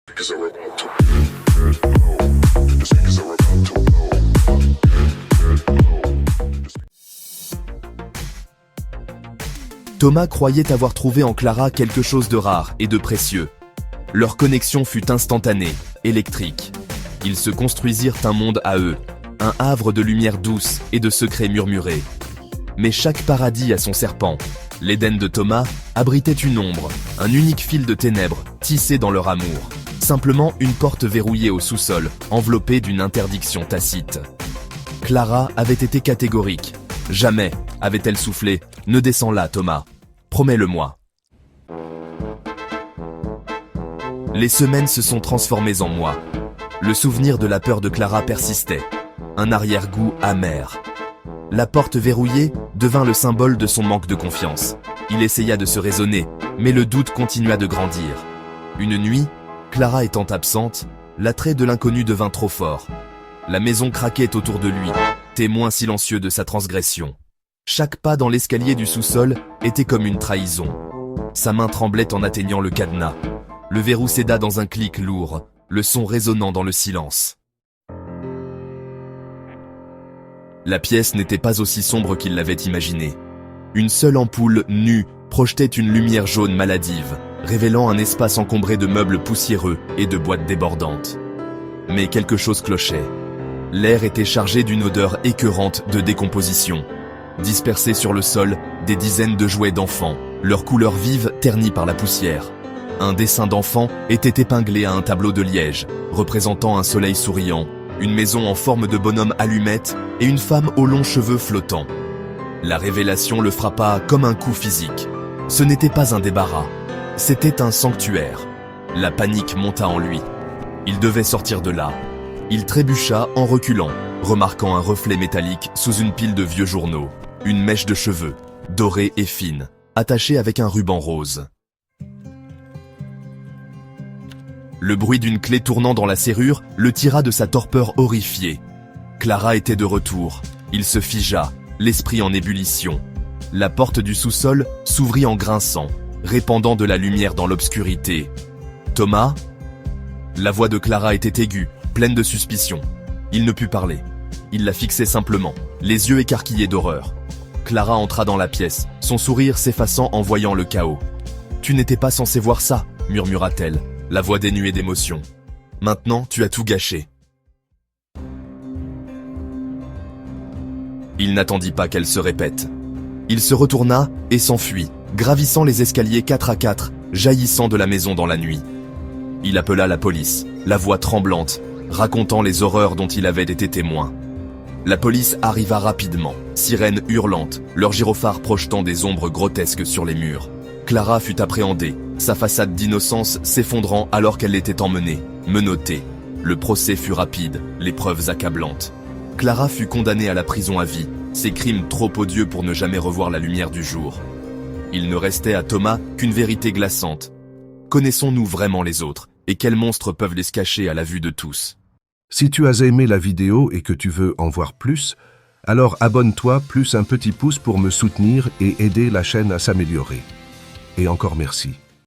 Because are about to blow. The speakers are about to blow. Thomas croyait avoir trouvé en Clara quelque chose de rare et de précieux. Leur connexion fut instantanée, électrique. Ils se construisirent un monde à eux, un havre de lumière douce et de secrets murmurés. Mais chaque paradis a son serpent. L'Éden de Thomas abritait une ombre, un unique fil de ténèbres tissé dans leur amour. Simplement une porte verrouillée au sous-sol, enveloppée d'une interdiction tacite. Clara avait été catégorique. Jamais, avait-elle soufflé, ne descends là, Thomas. Promets-le-moi. Les semaines se sont transformées en mois. Le souvenir de la peur de Clara persistait. Un arrière-goût amer. La porte verrouillée devint le symbole de son manque de confiance. Il essaya de se raisonner, mais le doute continua de grandir. Une nuit, Clara étant absente, l'attrait de l'inconnu devint trop fort. La maison craquait autour de lui, témoin silencieux de sa transgression. Chaque pas dans l'escalier du sous-sol était comme une trahison. Sa main tremblait en atteignant le cadenas. Le verrou céda dans un clic lourd, le son résonnant dans le silence. La pièce n'était pas aussi sombre qu'il l'avait imaginé. Une seule ampoule nue projetait une lumière jaune maladive, révélant un espace encombré de meubles poussiéreux et de boîtes débordantes. Mais quelque chose clochait. L'air était chargé d'une odeur écœurante de décomposition. Dispersés sur le sol, des dizaines de jouets d'enfants, leurs couleurs vives ternies par la poussière. Un dessin d'enfant était épinglé à un tableau de liège, représentant un soleil souriant, une maison en forme de bonhomme allumette et une femme aux longs cheveux flottants. La révélation le frappa comme un coup physique. Ce n'était pas un débarras, c'était un sanctuaire. La panique monta en lui. Il devait sortir de là. Il trébucha en reculant, remarquant un reflet métallique sous une pile de vieux journaux. Une mèche de cheveux, dorée et fine, attachée avec un ruban rose. Le bruit d'une clé tournant dans la serrure le tira de sa torpeur horrifiée. Clara était de retour. Il se figea, l'esprit en ébullition. La porte du sous-sol s'ouvrit en grinçant, répandant de la lumière dans l'obscurité. « Thomas ?» La voix de Clara était aiguë, pleine de suspicion. Il ne put parler. Il la fixait simplement, les yeux écarquillés d'horreur. Clara entra dans la pièce, son sourire s'effaçant en voyant le chaos. « Tu n'étais pas censé voir ça » murmura-t-elle, la voix dénuée d'émotion. « Maintenant, tu as tout gâché. » Il n'attendit pas qu'elle se répète. Il se retourna et s'enfuit, gravissant les escaliers 4 à 4, jaillissant de la maison dans la nuit. Il appela la police, la voix tremblante, racontant les horreurs dont il avait été témoin. La police arriva rapidement, sirènes hurlantes, leurs gyrophares projetant des ombres grotesques sur les murs. Clara fut appréhendée, sa façade d'innocence s'effondrant alors qu'elle était emmenée, menottée. Le procès fut rapide, les preuves accablantes. Clara fut condamnée à la prison à vie, ses crimes trop odieux pour ne jamais revoir la lumière du jour. Il ne restait à Thomas qu'une vérité glaçante. Connaissons-nous vraiment les autres, et quels monstres peuvent les se cacher à la vue de tous? Si tu as aimé la vidéo et que tu veux en voir plus, alors abonne-toi plus un petit pouce pour me soutenir et aider la chaîne à s'améliorer. Et encore merci.